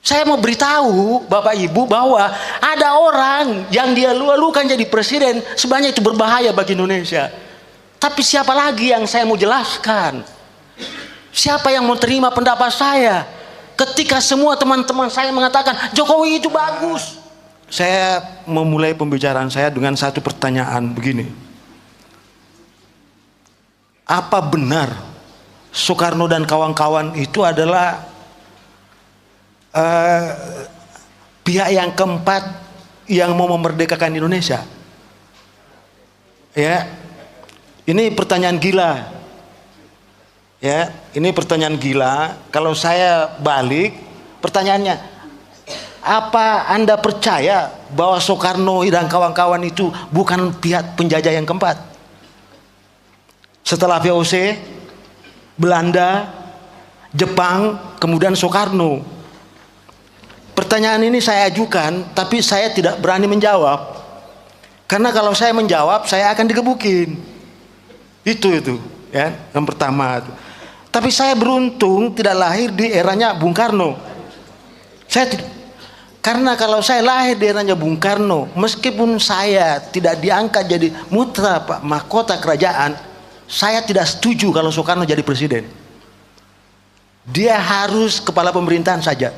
Saya mau beritahu Bapak Ibu bahwa ada orang yang dia lalukan jadi presiden, sebenarnya itu berbahaya bagi Indonesia. Tapi siapa lagi yang saya mau jelaskan? Siapa yang mau terima pendapat saya? Ketika semua teman-teman saya mengatakan Jokowi itu bagus. Saya memulai pembicaraan saya dengan satu pertanyaan begini. Apa benar Soekarno dan kawan-kawan itu adalah pihak yang keempat yang mau memerdekakan Indonesia? Ya, ini pertanyaan gila. Ya, ini pertanyaan gila. Kalau saya balik, pertanyaannya, apa Anda percaya bahwa Soekarno dan kawan-kawan itu bukan pihak penjajah yang keempat? Setelah VOC, Belanda, Jepang, kemudian Soekarno. Pertanyaan ini saya ajukan, tapi saya tidak berani menjawab. Karena kalau saya menjawab, saya akan digebukin. Itu ya, yang pertama. Tapi saya beruntung tidak lahir di eranya Bung Karno. Karena kalau saya lahir di eranya Bung Karno, meskipun saya tidak diangkat jadi putra mahkota kerajaan, saya tidak setuju kalau Soekarno jadi presiden. Dia harus kepala pemerintahan saja.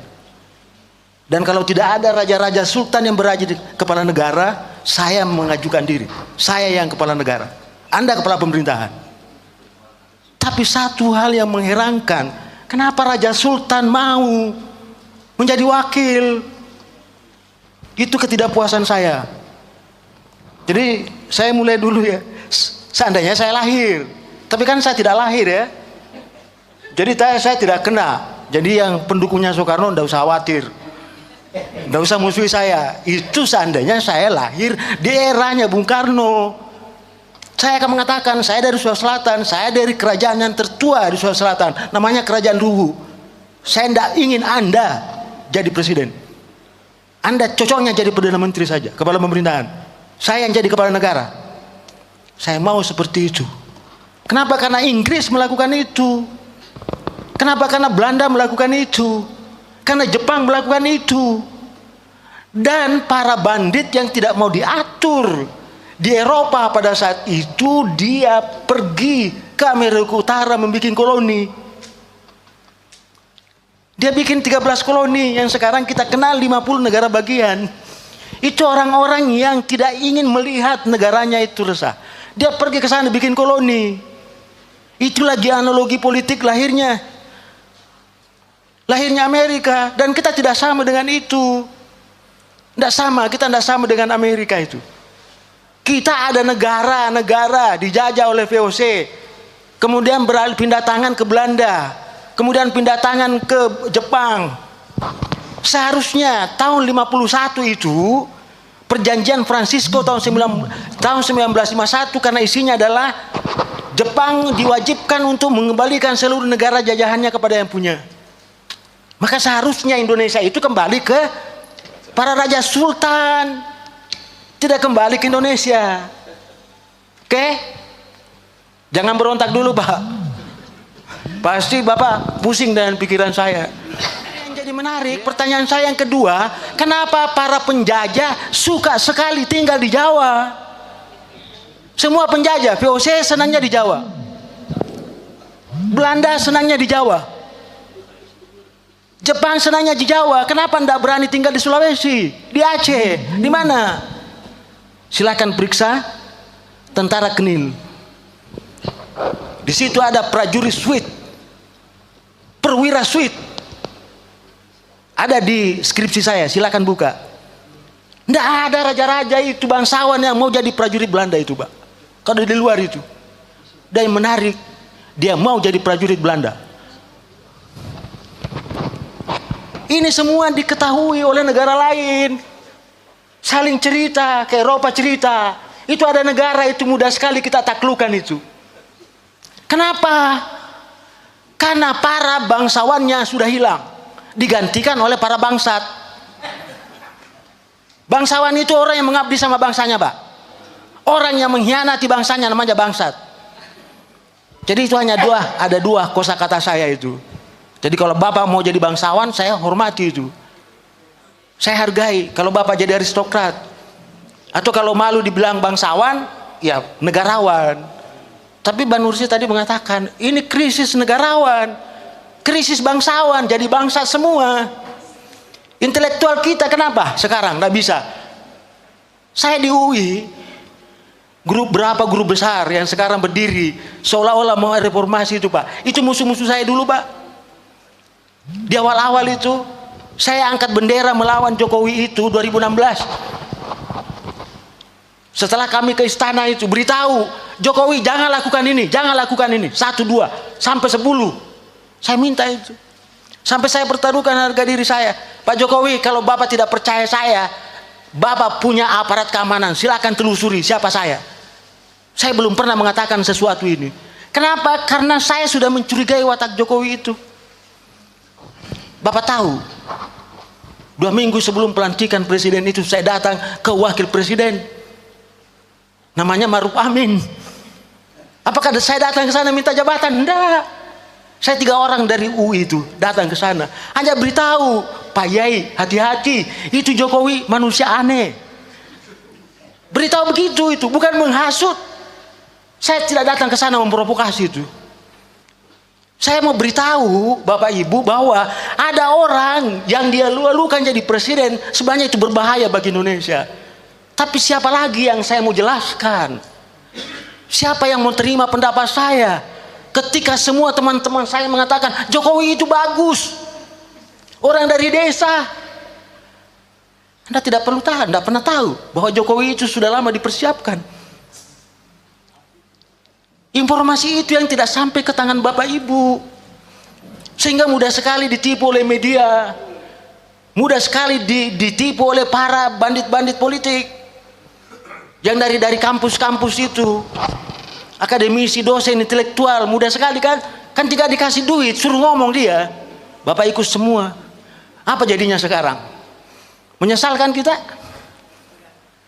Dan kalau tidak ada raja-raja sultan yang beraja di kepala negara, saya mengajukan diri. Saya yang kepala negara, Anda kepala pemerintahan. Tapi satu hal yang mengherankan, kenapa raja sultan mau menjadi wakil? Itu ketidakpuasan saya. Jadi saya mulai dulu ya. Seandainya saya lahir, tapi kan saya tidak lahir ya. Jadi saya tidak kena. Jadi yang pendukungnya Soekarno tidak usah khawatir. Nggak usah musuhi saya. Itu seandainya saya lahir di eranya Bung Karno. Saya akan mengatakan saya dari Sulawesi Selatan, saya dari kerajaan yang tertua di Sulawesi Selatan, namanya Kerajaan Luwu. Saya tidak ingin Anda jadi presiden. Anda cocoknya jadi Perdana Menteri saja, kepala pemerintahan. Saya yang jadi kepala negara. Saya mau seperti itu. Kenapa? Karena Inggris melakukan itu. Kenapa? Karena Belanda melakukan itu. Karena Jepang melakukan itu. Dan para bandit yang tidak mau diatur di Eropa pada saat itu, dia pergi ke Amerika Utara membuat koloni. Dia bikin 13 koloni yang sekarang kita kenal 50 negara bagian. Itu orang-orang yang tidak ingin melihat negaranya itu resah. Dia pergi ke sana bikin koloni. Itu lagi analogi politik lahirnya Amerika. Dan kita tidak sama dengan itu. Tidak sama, kita tidak sama dengan Amerika itu. Kita ada negara-negara dijajah oleh VOC, kemudian beralih pindah tangan ke Belanda, kemudian pindah tangan ke Jepang. Seharusnya tahun 51 itu perjanjian Francisco tahun 1951, karena isinya adalah Jepang diwajibkan untuk mengembalikan seluruh negara jajahannya kepada yang punya. Maka seharusnya Indonesia itu kembali ke para raja sultan, tidak kembali ke Indonesia. Oke? Jangan berontak dulu, Pak. Pasti Bapak pusing dengan pikiran saya. Yang jadi menarik, pertanyaan saya yang kedua, kenapa para penjajah suka sekali tinggal di Jawa? Semua penjajah, VOC senangnya di Jawa. Belanda senangnya di Jawa. Jepang senangnya di Jawa. Kenapa tidak berani tinggal di Sulawesi, di Aceh, di mana? Silakan periksa Tentara Kenil. Di situ ada prajurit suite, perwira suite. Ada di skripsi saya, silakan buka. Tidak ada raja-raja itu bangsawan yang mau jadi prajurit Belanda itu, Pak. Kalau di luar itu. Dan yang menarik, dia mau jadi prajurit Belanda. Ini semua diketahui oleh negara lain. Saling cerita, ke Eropa cerita. Itu ada negara itu mudah sekali kita taklukkan itu. Kenapa? Karena para bangsawannya sudah hilang, digantikan oleh para bangsat. Bangsawan itu orang yang mengabdi sama bangsanya, Pak. Orang yang mengkhianati bangsanya namanya bangsat. Jadi itu hanya ada dua kosakata saya itu. Jadi kalau Bapak mau jadi bangsawan, saya hormati itu. Saya hargai kalau Bapak jadi aristokrat. Atau kalau malu dibilang bangsawan, ya negarawan. Tapi Mbak Nursi tadi mengatakan, ini krisis negarawan, krisis bangsawan, jadi bangsa semua. Intelektual kita kenapa sekarang nggak bisa? Saya di UI, berapa guru besar yang sekarang berdiri seolah-olah mau reformasi itu Pak. Itu musuh-musuh saya dulu Pak. Di awal-awal itu saya angkat bendera melawan Jokowi itu 2016. Setelah kami ke istana itu beritahu, Jokowi jangan lakukan ini, jangan lakukan ini. 1, 2, sampai 10. Saya minta itu. Sampai saya pertaruhkan harga diri saya. Pak Jokowi, kalau Bapak tidak percaya saya, Bapak punya aparat keamanan, silakan telusuri siapa saya. Saya belum pernah mengatakan sesuatu ini. Kenapa? Karena saya sudah mencurigai watak Jokowi itu. Bapak tahu, 2 minggu sebelum pelantikan presiden itu saya datang ke wakil presiden. Namanya Maruf Amin. Apakah saya datang ke sana minta jabatan? Enggak. Saya 3 orang dari UI itu datang ke sana. Hanya beritahu, Pak Yai, hati-hati. Itu Jokowi manusia aneh. Beritahu begitu itu, bukan menghasut. Saya tidak datang ke sana memprovokasi itu. Saya mau beritahu Bapak Ibu bahwa ada orang yang dia lalukan jadi presiden, sebenarnya itu berbahaya bagi Indonesia. Tapi siapa lagi yang saya mau jelaskan? Siapa yang mau terima pendapat saya? Ketika semua teman-teman saya mengatakan Jokowi itu bagus, orang dari desa. Anda tidak perlu tahu, Anda pernah tahu bahwa Jokowi itu sudah lama dipersiapkan. Informasi itu yang tidak sampai ke tangan Bapak Ibu, sehingga mudah sekali ditipu oleh media, mudah sekali ditipu oleh para bandit-bandit politik yang dari kampus-kampus itu, akademisi, dosen, intelektual, mudah sekali kan tidak dikasih duit, suruh ngomong dia, Bapak ikut semua. Apa jadinya sekarang? Menyesalkan kita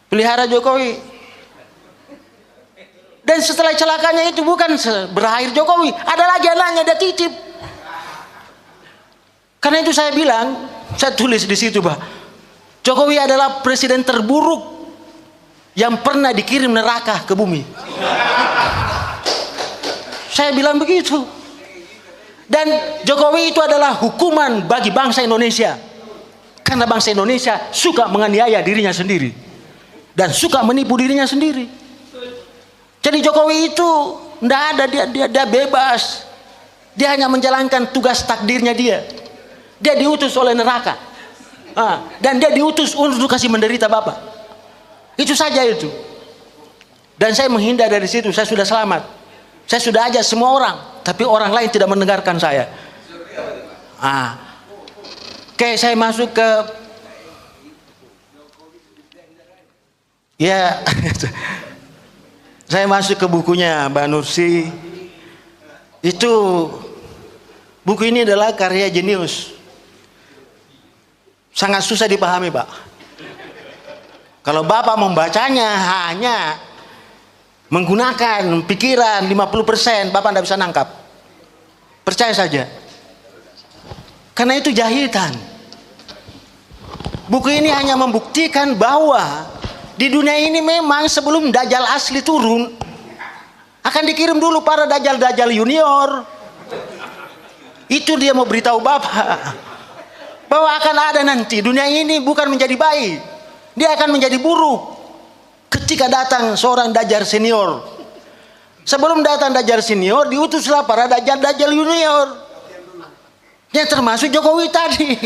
pelihara Jokowi. Dan setelah celakanya itu bukan berakhir Jokowi, ada lagi anaknya dia titip. Karena itu saya bilang, saya tulis di situ Pak, Jokowi adalah presiden terburuk yang pernah dikirim neraka ke bumi. Saya bilang begitu. Dan Jokowi itu adalah hukuman bagi bangsa Indonesia. Karena bangsa Indonesia suka menganiaya dirinya sendiri dan suka menipu dirinya sendiri. Jadi Jokowi itu tidak ada, dia bebas. Dia hanya menjalankan tugas takdirnya dia. Dia diutus oleh neraka. Dan dia diutus untuk kasih menderita Bapak. Itu saja itu. Dan saya menghindar dari situ, saya sudah selamat. Saya sudah ajak semua orang, tapi orang lain tidak mendengarkan saya. Oke, saya masuk ke saya masuk ke bukunya Mbak Nursi. Itu buku ini adalah karya jenius. Sangat susah dipahami, Pak. Kalau Bapak membacanya hanya menggunakan pikiran 50%, Bapak tidak bisa nangkap. Percaya saja. Karena itu jahitan. Buku ini hanya membuktikan bahwa di dunia ini memang sebelum Dajjal asli turun, akan dikirim dulu para Dajjal-Dajjal junior. Itu dia mau beritahu Bapak. Bahwa akan ada nanti dunia ini bukan menjadi baik, dia akan menjadi buruk ketika datang seorang Dajjal senior. Sebelum datang Dajjal senior, diutuslah para Dajjal-Dajjal junior, yang termasuk Jokowi tadi.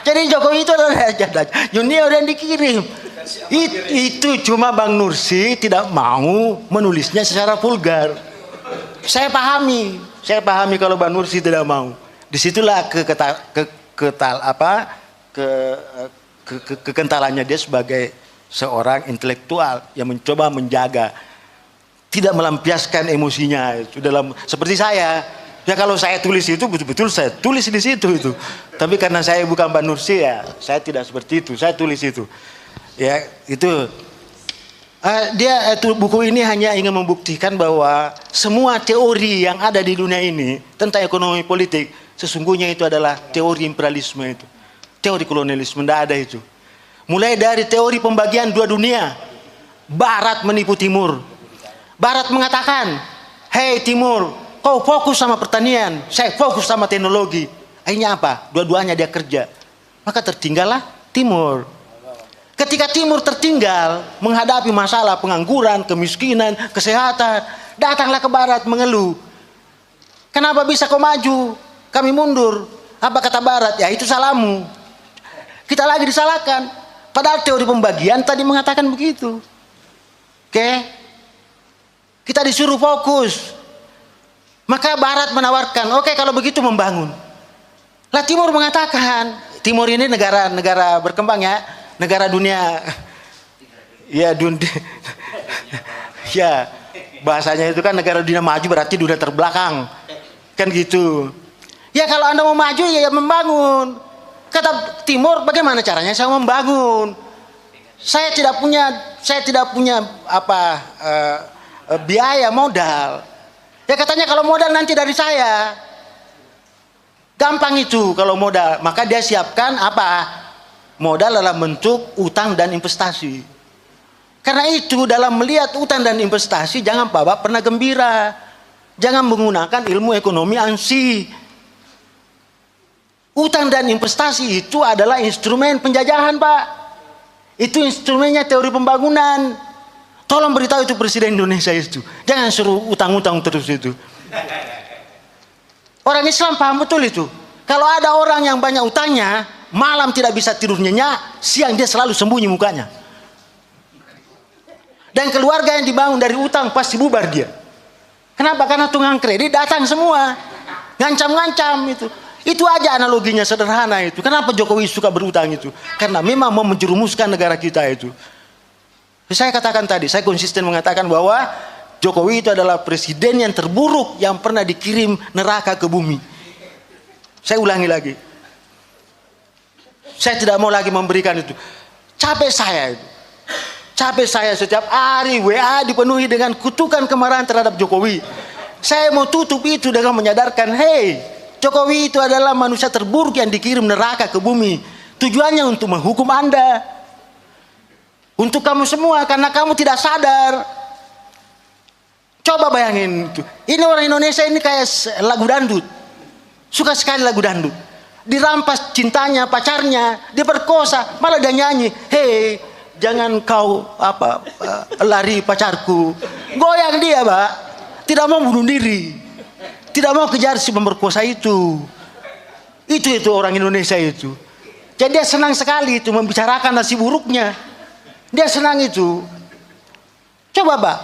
Jadi Jokowi itu adalah Dajjal junior yang dikirim. Itu cuma Bang Nursi tidak mau menulisnya secara vulgar. Saya pahami kalau Bang Nursi tidak mau. Disitulah kekentalannya dia sebagai seorang intelektual yang mencoba menjaga, tidak melampiaskan emosinya itu dalam, seperti saya. Ya kalau saya tulis itu betul-betul saya tulis di situ itu. Tapi karena saya bukan Mbak Nursi, ya saya tidak seperti itu. Saya tulis itu. Ya itu. Buku ini hanya ingin membuktikan bahwa semua teori yang ada di dunia ini tentang ekonomi politik sesungguhnya itu adalah teori imperialisme itu. teori kolonialisme, tidak ada itu. Mulai dari teori pembagian dua dunia, Barat menipu Timur. Barat mengatakan, hei Timur, kau fokus sama pertanian, saya fokus sama teknologi. Akhirnya apa? Dua-duanya dia kerja. Maka tertinggallah Timur. Ketika Timur tertinggal menghadapi masalah pengangguran, kemiskinan, kesehatan, datanglah ke Barat mengeluh. Kenapa bisa kau maju? Kami mundur. Apa kata Barat? Ya itu salahmu. Kita lagi disalahkan. Padahal teori pembagian tadi mengatakan begitu. Oke? Kita disuruh fokus. Maka Barat menawarkan, oke kalau begitu membangun. Lah Timur mengatakan, Timur ini negara berkembang ya, negara dunia, ya dunia, ya bahasanya itu kan negara dunia maju berarti dunia terbelakang, kan gitu. Ya kalau Anda mau maju ya membangun. Kata Timur, bagaimana caranya saya membangun? Saya tidak punya biaya modal. Ya katanya kalau modal nanti dari saya. Gampang itu kalau modal. Maka dia siapkan apa? Modal dalam bentuk utang dan investasi. Karena itu dalam melihat utang dan investasi jangan Bapak pernah gembira. Jangan menggunakan ilmu ekonomi ANSI. Utang dan investasi itu adalah instrumen penjajahan Pak. Itu instrumennya teori pembangunan. Tolong beritahu itu Presiden Indonesia itu. Jangan suruh utang-utang terus itu. Orang Islam paham betul itu. Kalau ada orang yang banyak utangnya, malam tidak bisa tidur nyenyak, siang dia selalu sembunyi mukanya. Dan keluarga yang dibangun dari utang pasti bubar dia. Kenapa? Karena tukang kredit datang semua. Ngancam-ngancam itu. Itu aja analoginya sederhana itu. Kenapa Jokowi suka berutang itu? Karena memang mau menjerumuskan negara kita itu. Saya katakan tadi, saya konsisten mengatakan bahwa Jokowi itu adalah presiden yang terburuk yang pernah dikirim neraka ke bumi. Saya ulangi lagi. Saya tidak mau lagi memberikan itu. Capek saya itu. Capek saya setiap hari WA dipenuhi dengan kutukan kemarahan terhadap Jokowi. Saya mau tutup itu dengan menyadarkan, hei, Jokowi itu adalah manusia terburuk yang dikirim neraka ke bumi. Tujuannya untuk menghukum Anda. Untuk kamu semua karena kamu tidak sadar. Coba bayangin itu. Ini orang Indonesia ini kayak lagu dangdut. Suka sekali lagu dangdut. Dirampas cintanya, pacarnya, diperkosa, malah dia nyanyi, hei, jangan kau lari pacarku. Goyang dia, Pak. Tidak mau bunuh diri. Tidak mau kejar si pemerkosa itu. Itu orang Indonesia itu. Jadi dia senang sekali itu membicarakan nasib buruknya. Dia senang itu. Coba, Pak.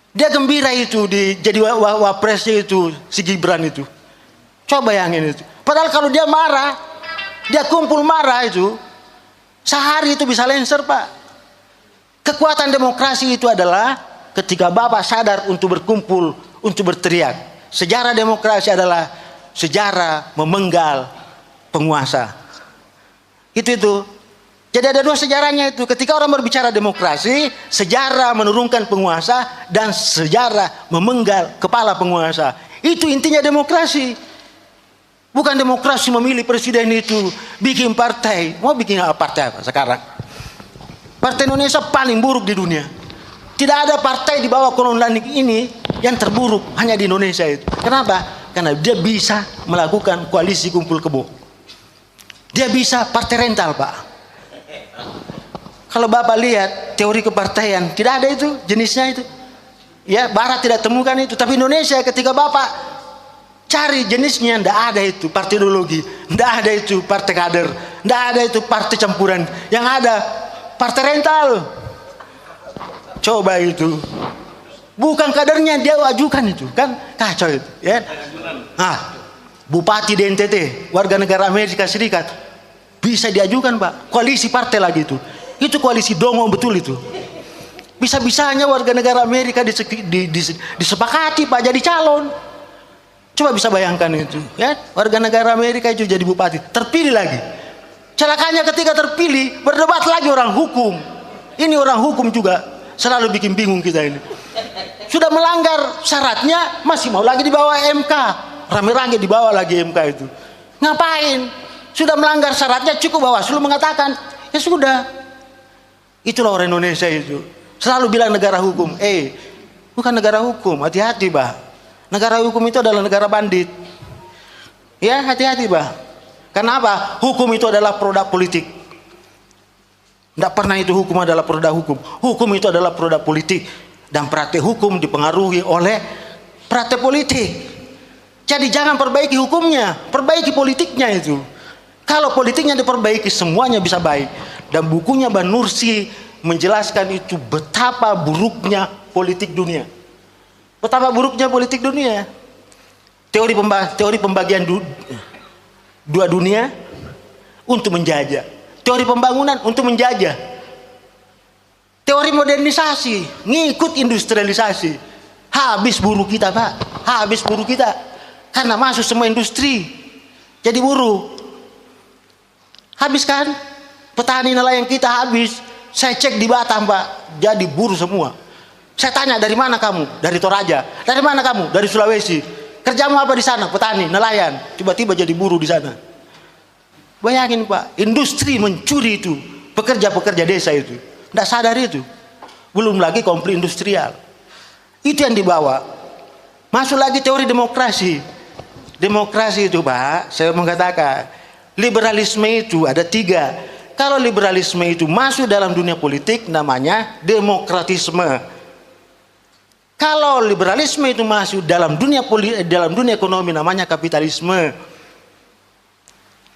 Dia gembira itu jadi wapresnya itu si Gibran itu. Coba bayangin itu. Padahal kalau dia marah, dia kumpul marah itu, sehari itu bisa lengser, Pak. Kekuatan demokrasi itu adalah ketika Bapak sadar untuk berkumpul, untuk berteriak. Sejarah demokrasi adalah sejarah memenggal penguasa. Itu. Jadi ada dua sejarahnya itu. Ketika orang berbicara demokrasi, sejarah menurunkan penguasa dan sejarah memenggal kepala penguasa. Itu intinya demokrasi. Bukan demokrasi memilih presiden itu, bikin partai. Mau bikin partai apa sekarang? Partai Indonesia paling buruk di dunia. Tidak ada partai di bawah kolonial ini yang terburuk, hanya di Indonesia itu. Kenapa? Karena dia bisa melakukan koalisi kumpul kebo. Dia bisa partai rental, Pak. Kalau Bapak lihat teori kepartaian, tidak ada itu jenisnya itu. Ya, Barat tidak temukan itu. Tapi Indonesia ketika Bapak cari jenisnya, tidak ada itu partai ideologi, tidak ada itu partai kader, tidak ada itu partai campuran. Yang ada partai rental. Coba itu. Bukan kadernya dia ajukan itu, kan kacau itu, ya. Bupati di NTT, warga negara Amerika Serikat, bisa diajukan, Pak. Koalisi partai lagi itu. Itu koalisi dongo betul itu. Bisa-bisanya warga negara Amerika disepakati, Pak, jadi calon. Coba bisa bayangkan itu, ya. Warga negara Amerika itu jadi bupati, terpilih lagi. Celakanya ketika terpilih, berdebat lagi orang hukum. Ini orang hukum juga selalu bikin bingung kita ini. Sudah melanggar syaratnya, masih mau lagi dibawa MK. Rame-rame dibawa lagi MK itu. Ngapain? sudah melanggar syaratnya, cukup Bawaslu mengatakan, ya sudah. Itulah orang Indonesia itu. Selalu bilang negara hukum. Bukan negara hukum, hati-hati bah. Negara hukum itu adalah negara bandit. Ya, hati-hati bah. Karena apa? Hukum itu adalah produk politik. Tidak pernah itu hukum adalah produk hukum. Hukum itu adalah produk politik. Dan praktek hukum dipengaruhi oleh praktek politik. Jadi jangan perbaiki hukumnya, perbaiki politiknya itu. Kalau politiknya diperbaiki, semuanya bisa baik. Dan bukunya Mbak Nursi menjelaskan itu betapa buruknya politik dunia. Betapa buruknya politik dunia. Teori pembagian dua dunia untuk menjajah. Teori pembangunan untuk menjajah. Teori modernisasi ngikut industrialisasi. Habis buruh kita Pak. Habis buruh kita. Karena masuk semua industri. Jadi buruh. Habis kan? Petani nelayan kita habis. Saya cek di Batam Pak. Jadi buruh semua. Saya tanya, dari mana kamu? Dari Toraja. Dari mana kamu? Dari Sulawesi. Kerjamu apa di sana? Petani, nelayan. Tiba-tiba jadi buruh di sana. Bayangin Pak, industri mencuri itu pekerja-pekerja desa itu. Tidak sadar itu. Belum lagi konflik industrial. Itu yang dibawa. Masuk lagi teori demokrasi. Demokrasi itu Pak, saya mengatakan liberalisme itu ada 3. Kalau liberalisme itu masuk dalam dunia politik, namanya demokratisme. Kalau liberalisme itu masuk dalam dunia ekonomi, namanya kapitalisme.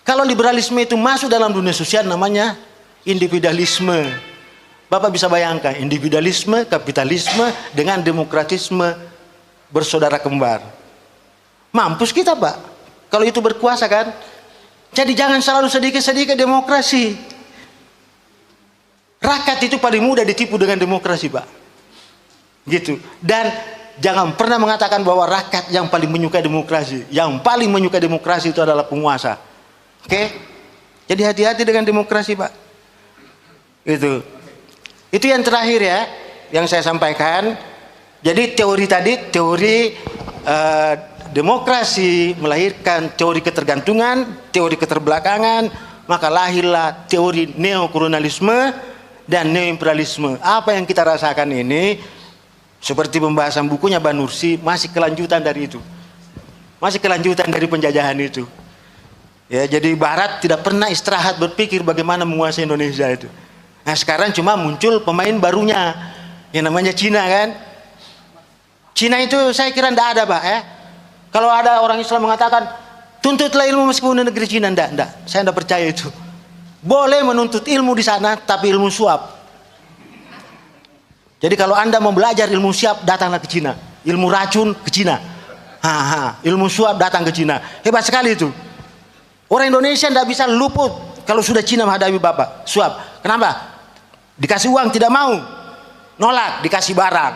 Kalau liberalisme itu masuk dalam dunia sosial, namanya individualisme. Bapak bisa bayangkan, individualisme, kapitalisme dengan demokratisme bersaudara kembar. Mampus kita Pak, kalau itu berkuasa kan. Jadi jangan selalu sedikit-sedikit demokrasi. Rakyat itu paling mudah ditipu dengan demokrasi Pak. Gitu. Dan jangan pernah mengatakan bahwa rakyat yang paling menyukai demokrasi. Yang paling menyukai demokrasi itu adalah penguasa. Oke? Jadi hati-hati dengan demokrasi Pak. Itu yang terakhir ya, yang saya sampaikan. Jadi teori tadi, teori demokrasi melahirkan teori ketergantungan, teori keterbelakangan, maka lahirlah teori neokolonialisme dan neoimperialisme. Apa yang kita rasakan ini, seperti pembahasan bukunya Mbak Nursi, masih kelanjutan dari itu. Masih kelanjutan dari penjajahan itu. Ya, jadi Barat tidak pernah istirahat berpikir bagaimana menguasai Indonesia itu. Nah, sekarang cuma muncul pemain barunya yang namanya Cina kan. Cina itu saya kira tidak ada Pak ya. Kalau ada orang Islam mengatakan tuntutlah ilmu meskipun di negeri Cina, enggak. Saya tidak percaya itu. Boleh menuntut ilmu di sana, tapi ilmu suap. Jadi kalau Anda mau belajar ilmu suap, datanglah ke Cina. Ilmu racun ke Cina. Ilmu suap datang ke Cina. Hebat sekali itu. Orang Indonesia tidak bisa luput kalau sudah Cina menghadapi Bapak. Suap. Kenapa? Dikasih uang tidak mau. Nolak, dikasih barang.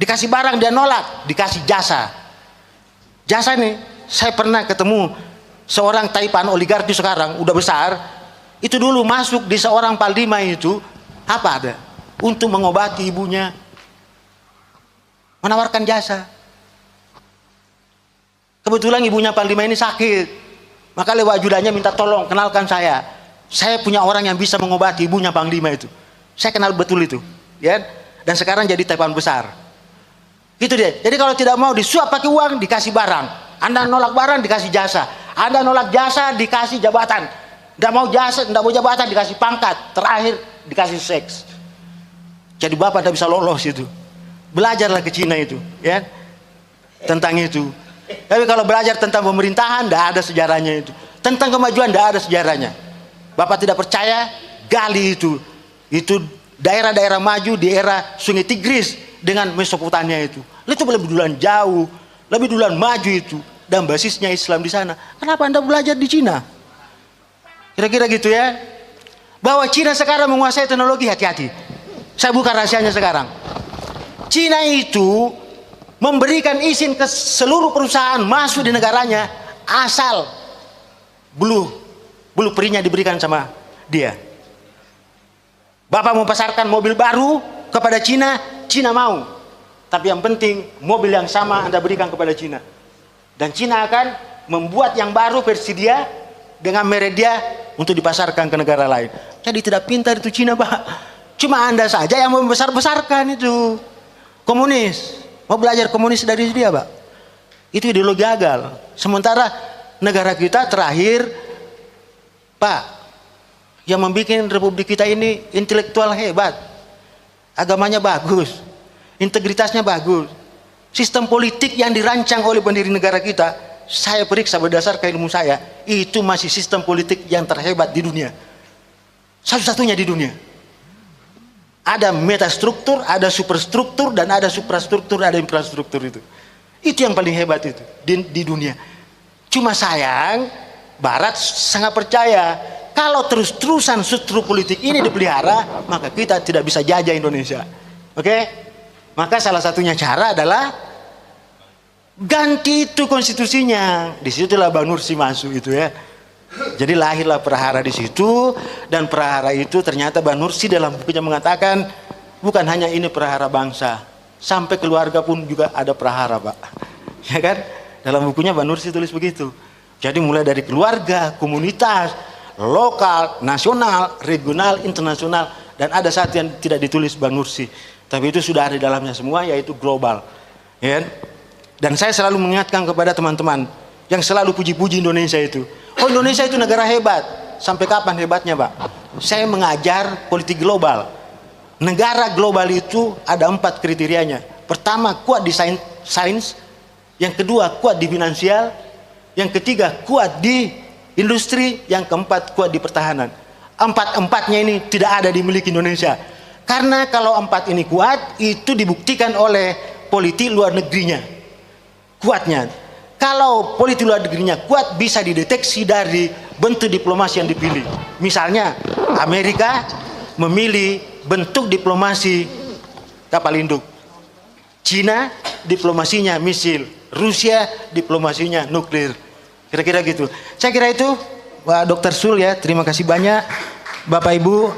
Dikasih barang dia nolak, dikasih jasa. Jasa nih, saya pernah ketemu seorang taipan oligarki sekarang, udah besar. Itu dulu masuk di seorang Paldima itu, apa ada? Untuk mengobati ibunya, menawarkan jasa. Kebetulan ibunya Paldima ini sakit, maka lewat ajudannya minta tolong kenalkan saya punya orang yang bisa mengobati ibunya Paldima itu. Saya kenal betul itu ya. Dan sekarang jadi taipan besar gitu dia. Jadi kalau tidak mau disuap pakai uang, dikasih barang. Anda nolak barang, dikasih jasa. Anda nolak jasa, dikasih jabatan. Tidak mau jasa, tidak mau jabatan, dikasih pangkat. Terakhir dikasih seks. Jadi Bapak tidak bisa lolos itu. Belajarlah ke Cina itu, ya, tentang itu. Tapi kalau belajar tentang pemerintahan, tidak ada sejarahnya itu. Tentang kemajuan, tidak ada sejarahnya. Bapak tidak percaya, gali itu. Itu daerah-daerah maju di era Sungai Tigris dengan Mesopotamia itu. Itu lebih duluan jauh, lebih duluan maju itu. Dan basisnya Islam di sana. Kenapa Anda belajar di Cina? Kira-kira gitu ya. Bahwa Cina sekarang menguasai teknologi, hati-hati. Saya buka rahasianya sekarang. Cina itu memberikan izin ke seluruh perusahaan masuk di negaranya asal blueprintnya diberikan sama dia. Bapak mau pasarkan mobil baru kepada Cina, Cina mau. Tapi yang penting mobil yang sama Anda berikan kepada Cina. Dan Cina akan membuat yang baru versi dia, dengan merek dia untuk dipasarkan ke negara lain. Jadi tidak pintar itu Cina, Pak. Cuma Anda saja yang membesar-besarkan itu. Komunis. Mau belajar komunis dari dia, Pak. Itu ideologi gagal. Sementara negara kita terakhir, Pak, yang membuat republik kita ini intelektual hebat. Agamanya bagus. Integritasnya bagus. Sistem politik yang dirancang oleh pendiri negara kita, saya periksa berdasarkan ilmu saya, itu masih sistem politik yang terhebat di dunia. Satu-satunya di dunia. Ada metastruktur, ada superstruktur, dan ada suprastruktur, ada infrastruktur itu. Itu yang paling hebat itu di dunia. Cuma sayang, Barat sangat percaya kalau terus-terusan struktur politik ini dipelihara, maka kita tidak bisa jajah Indonesia. Oke? Maka salah satunya cara adalah ganti itu konstitusinya. Disitulah Bang Nursi masuk itu ya. Jadi lahirlah Prahara di situ, dan Prahara itu ternyata Bang Nursi dalam bukunya mengatakan bukan hanya ini Prahara bangsa, sampai keluarga pun juga ada Prahara, Pak. Ya kan? Dalam bukunya Bang Nursi tulis begitu. Jadi mulai dari keluarga, komunitas, lokal, nasional, regional, internasional, dan ada satu yang tidak ditulis Bang Nursi. Tapi itu sudah ada di dalamnya semua, yaitu global. Ya. Dan saya selalu mengingatkan kepada teman-teman yang selalu puji-puji Indonesia itu. Oh, Indonesia itu negara hebat. Sampai kapan hebatnya, Pak? Saya mengajar politik global. Negara global itu ada 4 kriterianya. Pertama, kuat di sains. Yang kedua, kuat di finansial. Yang ketiga, kuat di industri. Yang keempat, kuat di pertahanan. Empat-empatnya ini tidak ada dimiliki Indonesia. Karena kalau 4 ini kuat, itu dibuktikan oleh politik luar negerinya. Kuatnya. Kalau politik luar negerinya kuat, bisa dideteksi dari bentuk diplomasi yang dipilih. Misalnya, Amerika memilih bentuk diplomasi kapal induk. Cina diplomasinya misil. Rusia diplomasinya nuklir. Kira-kira gitu. Saya kira itu, Pak Dr. Sul ya. Terima kasih banyak. Bapak Ibu,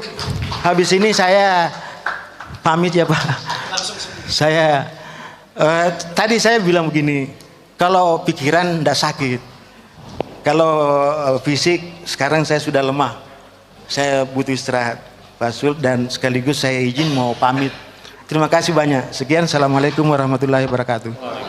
habis ini saya pamit ya Pak. Tadi saya bilang begini, kalau pikiran tidak sakit, kalau fisik sekarang saya sudah lemah, saya butuh istirahat, Pak Sul, dan sekaligus saya izin mau pamit. Terima kasih banyak. Sekian, assalamualaikum warahmatullahi wabarakatuh.